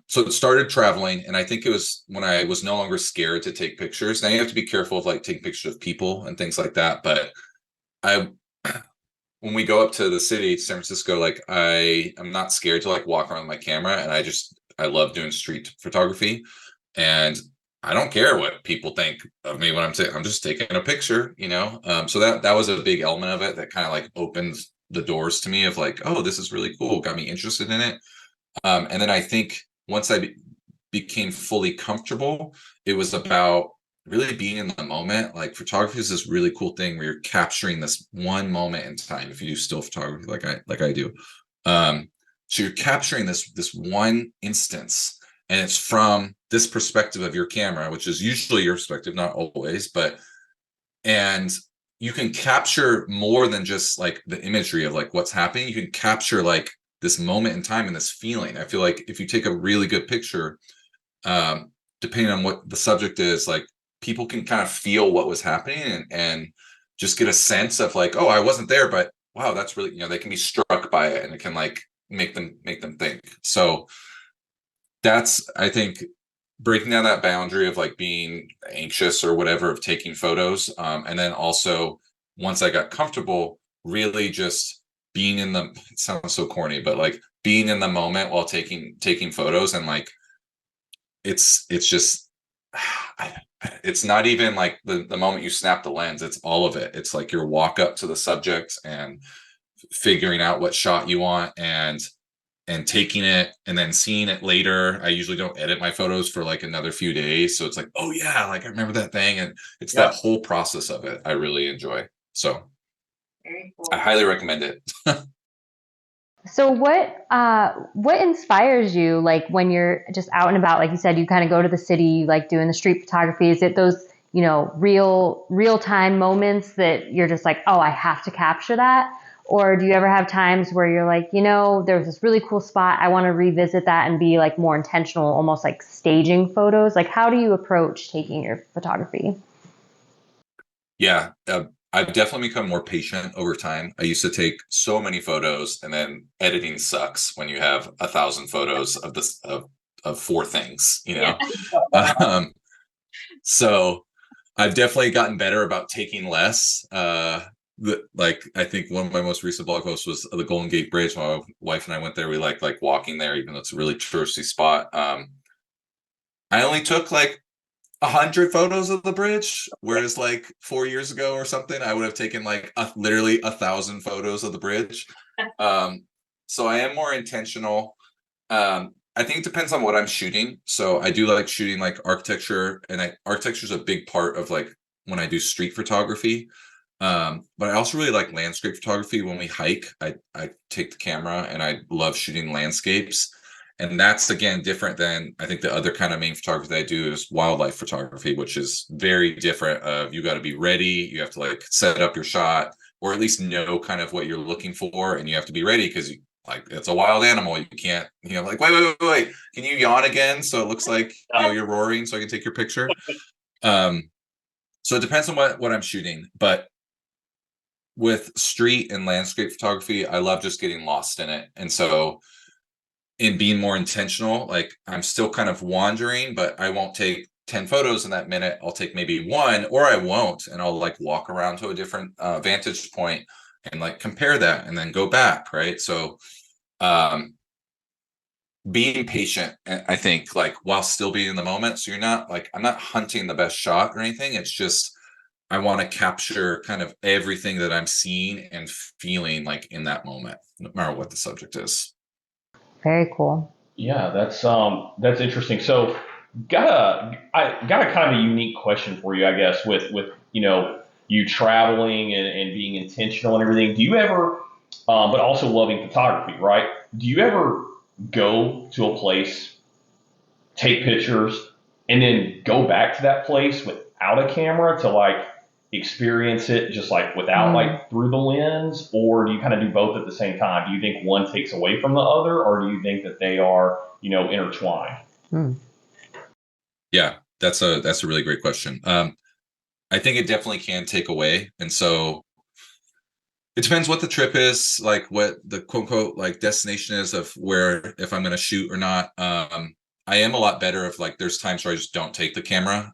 Speaker 4: So it started traveling, and I think it was when I was no longer scared to take pictures. Now you have to be careful of like taking pictures of people and things like that. But I, when we go up to the city, San Francisco, like I am not scared to like walk around with my camera, and I love doing street photography, and I don't care what people think of me when I'm just taking a picture, you know. So that was a big element of it that kind of like opened the doors to me of like, oh, this is really cool, got me interested in it. And then I think once I became fully comfortable, it was about really being in the moment. Like photography is this really cool thing where you're capturing this one moment in time. If you do still photography like I do, so you're capturing this one instance, and it's from this perspective of your camera, which is usually your perspective, not always, and you can capture more than just like the imagery of like what's happening. You can capture like this moment in time and this feeling. I feel like if you take a really good picture, depending on what the subject is, like people can kind of feel what was happening, and just get a sense of like, oh, I wasn't there, but wow, that's really, they can be struck by it, and it can like make them think. So that's, I think, breaking down that boundary of like being anxious or whatever of taking photos. And then also once I got comfortable, really just being in the, it sounds so corny, but like being in the moment while taking photos. And like it's just it's not even like the moment you snap the lens, it's all of it. It's like your walk up to the subject and figuring out what shot you want, and taking it and then seeing it later. I usually don't edit my photos for like another few days, so it's like, oh yeah, like I remember that thing. And it's that whole process of it I really enjoy. So
Speaker 2: Very cool.
Speaker 4: I highly recommend it.
Speaker 2: So what inspires you, like when you're just out and about, like you said, you kind of go to the city, you like doing the street photography? Is it those, real time moments that you're just like, oh, I have to capture that? Or do you ever have times where you're like, there's this really cool spot, I want to revisit that and be like more intentional, almost like staging photos? Like, how do you approach taking your photography?
Speaker 4: Yeah, I've definitely become more patient over time. I used to take so many photos, and then editing sucks when you have 1,000 photos of this of four things,
Speaker 2: Yeah.
Speaker 4: um, so I've definitely gotten better about taking less. Like I think one of my most recent blog posts was the Golden Gate Bridge. My wife and I went there. We like walking there, even though it's a really touristy spot. I only took like 100 photos of the bridge, whereas like 4 years ago or something, I would have taken like literally 1,000 photos of the bridge. So I am more intentional. I think it depends on what I'm shooting. So I do like shooting like architecture, and architecture is a big part of like when I do street photography. But I also really like landscape photography. When we hike, I take the camera and I love shooting landscapes. And that's again different than I think the other kind of main photography that I do is wildlife photography, which is very different. Of you got to be ready, you have to like set up your shot, or at least know kind of what you're looking for, and you have to be ready because like it's a wild animal. You can't, like wait. Can you yawn again so it looks like you're roaring so I can take your picture? Um, so it depends on what I'm shooting, but with street and landscape photography, I love just getting lost in it. And so in being more intentional, like I'm still kind of wandering, but I won't take 10 photos in that minute. I'll take maybe one, or I won't, and I'll like walk around to a different vantage point and like compare that and then go back, right? So um being patient, I think, like while still being in the moment. So you're not like, I'm not hunting the best shot or anything. It's just I want to capture kind of everything that I'm seeing and feeling like in that moment, no matter what the subject is.
Speaker 5: Very cool.
Speaker 3: Yeah, that's interesting. So I got a kind of a unique question for you, I guess, with you traveling and being intentional and everything. Do you ever, but also loving photography, right? Do you ever go to a place, take pictures, and then go back to that place without a camera to like experience it just like without like through the lens, or do you kind of do both at the same time? Do you think one takes away from the other, or do you think that they are intertwined?
Speaker 4: Yeah, that's a really great question. I think it definitely can take away, and so it depends what the trip is, like what the quote unquote like destination is of where, if I'm going to shoot or not. I am a lot better if like there's times where I just don't take the camera.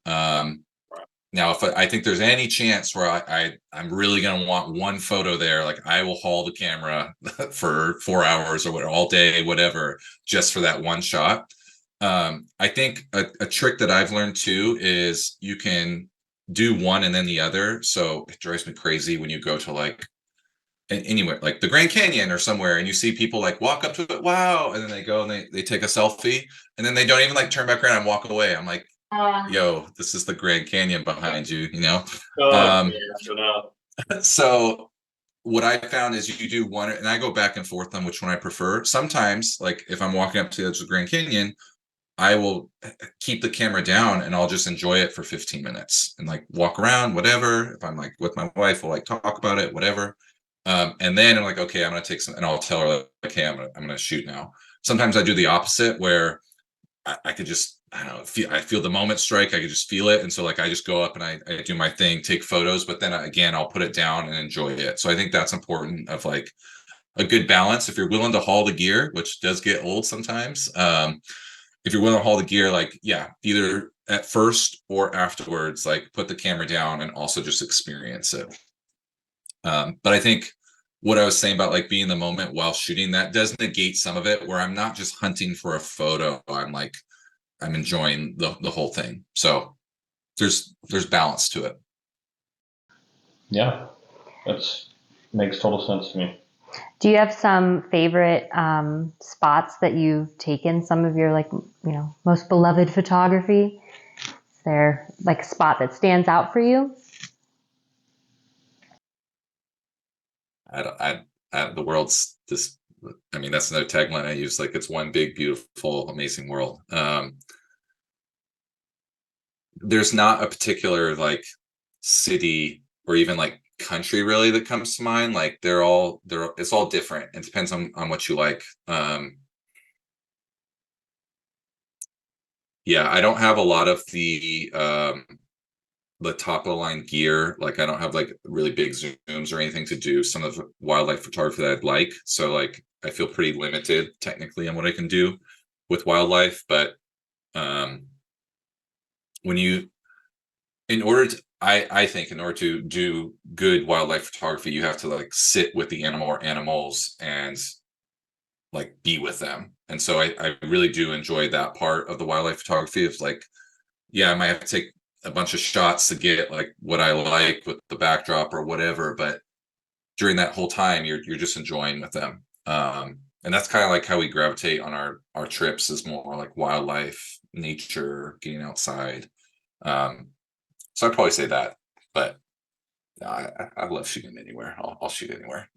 Speaker 4: Now, if I think there's any chance where I'm really going to want one photo there, like I will haul the camera for 4 hours or whatever, all day, whatever, just for that one shot. I think a trick that I've learned too is you can do one and then the other. So it drives me crazy when you go to like anywhere like the Grand Canyon or somewhere, and you see people like walk up to it, wow, and then they go and they take a selfie, and then they don't even like turn back around and walk away. I'm like, yo, this is the Grand Canyon behind you. So what I found is you do one, and I go back and forth on which one I prefer. Sometimes, like if I'm walking up to the edge of the Grand Canyon, I will keep the camera down and I'll just enjoy it for 15 minutes and like walk around, whatever. If I'm like with my wife, we'll like talk about it, whatever. And then I'm like, okay, I'm gonna take some, and I'll tell her like, hey, I'm gonna shoot now. Sometimes I do the opposite, where I could just, I don't know, I feel the moment strike. I could just feel it, and so like I just go up and I do my thing, take photos, but then again I'll put it down and enjoy it. So I think that's important, of like a good balance. If you're willing to haul the gear, which does get old sometimes, if you're willing to haul the gear, like yeah, either at first or afterwards, like put the camera down and also just experience it. But I think what I was saying about like being in the moment while shooting, that does negate some of it, where I'm not just hunting for a photo. I'm enjoying the whole thing. So there's balance to it.
Speaker 3: Yeah, that's makes total sense to me.
Speaker 5: Do you have some favorite spots that you've taken some of your most beloved photography? Is there like a spot that stands out for you?
Speaker 4: The world's this. I mean, that's another tagline I use. Like, it's one big, beautiful, amazing world. There's not a particular like city or even like country really that comes to mind. Like it's all different. It depends on what you like. Yeah, I don't have a lot of the top of the line gear. Like I don't have like really big zooms or anything to do some of the wildlife photography that I'd like. So like I feel pretty limited technically on what I can do with wildlife. But when you, I think in order to do good wildlife photography, you have to like sit with the animal or animals and like be with them. And so I really do enjoy that part of the wildlife photography. It's like, yeah, I might have to take a bunch of shots to get like what I like with the backdrop or whatever, but during that whole time you're just enjoying with them. and that's kind of like how we gravitate on our trips, is more like wildlife, nature, getting outside. So I'd probably say that, but I love shooting anywhere. I'll shoot anywhere.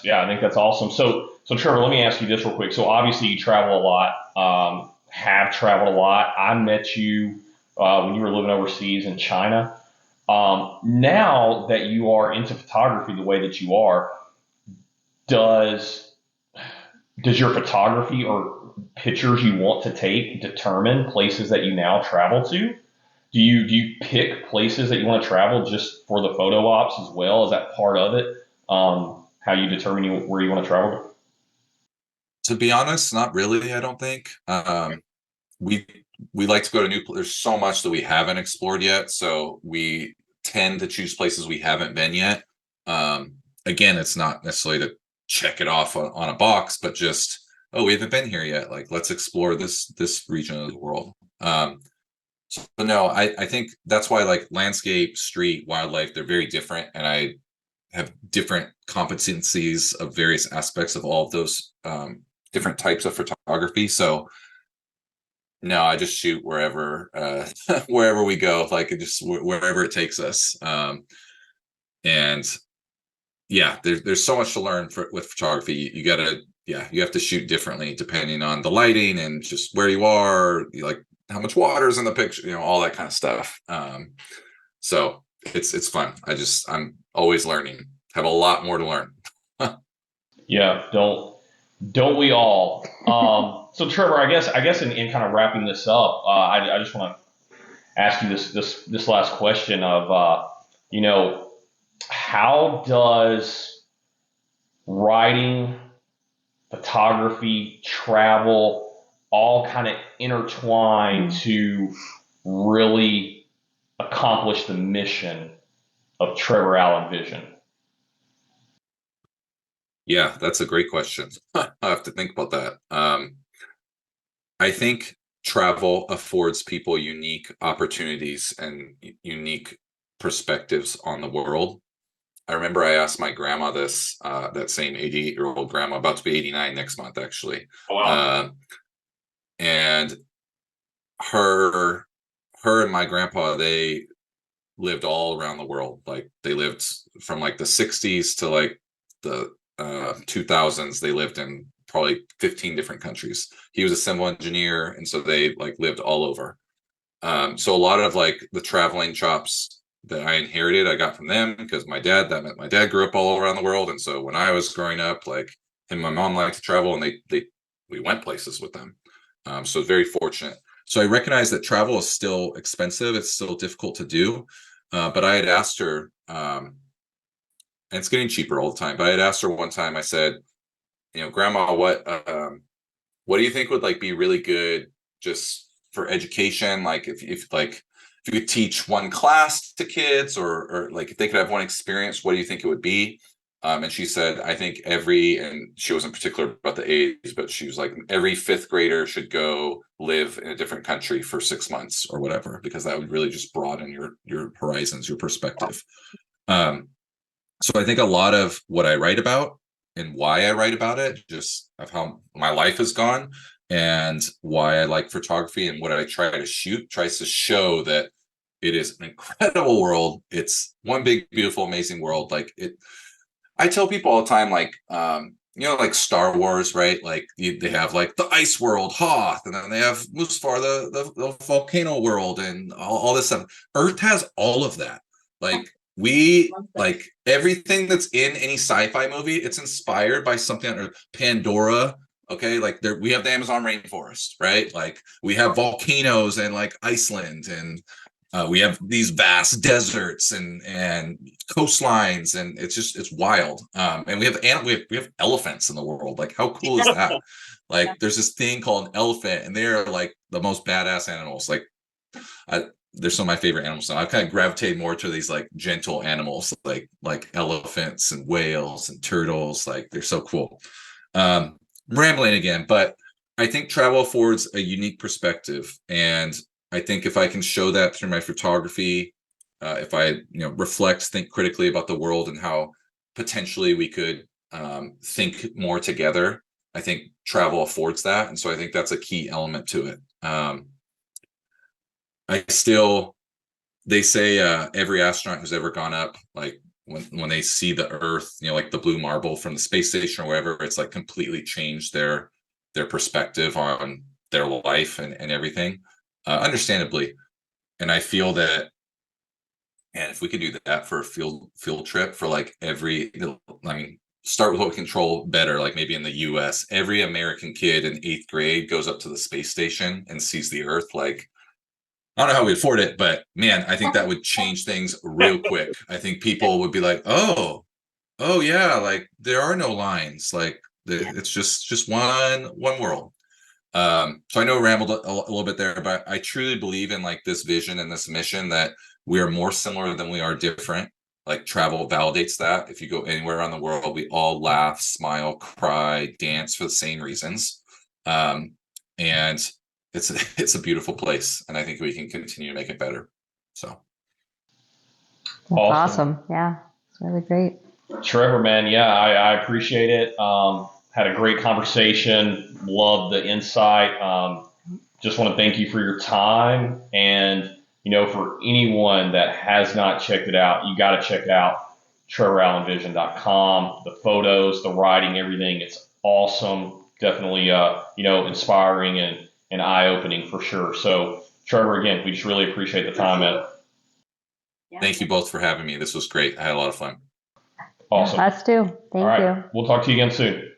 Speaker 3: Yeah, I think that's awesome. So Trevor, let me ask you this real quick. So obviously you travel a lot, have traveled a lot. I met you when you were living overseas in China. Now that you are into photography the way that you are, does your photography or pictures you want to take determine places that you now travel to? Do you pick places that you want to travel just for the photo ops as well? Is that part of it? How you determine where you want to travel?
Speaker 4: To be honest, not really. I don't think. We we like to go to there's so much that we haven't explored yet, so we tend to choose places we haven't been yet. Again, it's not necessarily to check it off on a box, but just, oh, we haven't been here yet, like let's explore this region of the world. But no, I think that's why, like, landscape, street, wildlife, they're very different, and I have different competencies of various aspects of all of those different types of photography. So no, I just shoot wherever wherever we go, like just wherever it takes us. And yeah, there's so much to learn with photography. You gotta, yeah, you have to shoot differently depending on the lighting and just where you are, like how much water is in the picture, all that kind of stuff. So it's fun. I'm always learning. Have a lot more to learn.
Speaker 3: Yeah, don't we all? So Trevor, I guess in kind of wrapping this up, I just want to ask you this last question of how does writing, photography, travel all kind of intertwine to really accomplish the mission of Trevor Allen Vision?
Speaker 4: Yeah, that's a great question. I have to think about that. I think travel affords people unique opportunities and unique perspectives on the world. I remember I asked my grandma this, that same 88-year-old grandma, about to be 89 next month, actually.
Speaker 3: Oh, wow.
Speaker 4: And her and my grandpa, they lived all around the world. Like, they lived from like the 60s to like the 2000s. They lived in probably 15 different countries. He was a civil engineer, and so they like lived all over. So a lot of like the traveling chops that I inherited, I got from them, because my dad grew up all around the world. And so when I was growing up, like, him and my mom liked to travel, and we went places with them. So very fortunate. So I recognize that travel is still expensive. It's still difficult to do. But I had asked her, and it's getting cheaper all the time, but I had asked her one time, I said, Grandma, what do you think would like be really good just for education? Like, if you could teach one class to kids, or like if they could have one experience, what do you think it would be? And she said, I think and she wasn't particular about the age, but she was like, every fifth grader should go live in a different country for 6 months or whatever, because that would really just broaden your horizons, your perspective. So I think a lot of what I write about and why I write about it, just of how my life has gone, and why I like photography, and what I try to shoot, tries to show that it is an incredible world. It's one big, beautiful, amazing world. Like, I tell people all the time, like, like Star Wars, right? Like, they have like the ice world, Hoth, and then they have Mustafar, the volcano world, and all this stuff. Earth has all of that. Like, like everything that's in any sci-fi movie, it's inspired by something on Earth. Pandora, okay, like we have the Amazon rainforest, right? Like, we have volcanoes and like Iceland, and we have these vast deserts and coastlines, and it's wild. And we have elephants in the world. Like, how cool is that? Like, there's this thing called an elephant, and they're like the most badass animals. Like, they're some of my favorite animals. So I kind of gravitate more to these like gentle animals, like elephants and whales and turtles. Like, they're so cool. Rambling again, but I think travel affords a unique perspective, and I think if I can show that through my photography, if I reflect, think critically about the world, and how potentially we could think more together, I think travel affords that. And so I think that's a key element to it. They say every astronaut who's ever gone up, like when they see the Earth, like the blue marble from the space station or wherever, it's like completely changed their perspective on their life and everything, understandably. And I feel that, and if we could do that for a field trip for like start with what we control better, like maybe in the US, every American kid in 8th grade goes up to the space station and sees the Earth. Like, I don't know how we afford it, but man, I think that would change things real quick. I think people would be like, oh yeah, like there are no lines. Like it's just one world. So I know I rambled a little bit there, but I truly believe in like this vision and this mission that we are more similar than we are different. Like travel validates that. If you go anywhere around the world, we all laugh, smile, cry, dance for the same reasons. And it's a beautiful place, and I think we can continue to make it better. So
Speaker 5: that's awesome. Yeah, it's really great.
Speaker 3: Trevor, man, yeah, I appreciate it. Had a great conversation. Love the insight. Just want to thank you for your time. And, for anyone that has not checked it out, you got to check out TrevorAllenVision.com. The photos, the writing, everything. It's awesome. Definitely, inspiring and eye-opening for sure. So, Trevor, again, we just really appreciate the time, man.
Speaker 4: Thank you both for having me. This was great. I had a lot of fun.
Speaker 3: Awesome.
Speaker 5: Us too. Thank you.
Speaker 3: We'll talk to you again soon.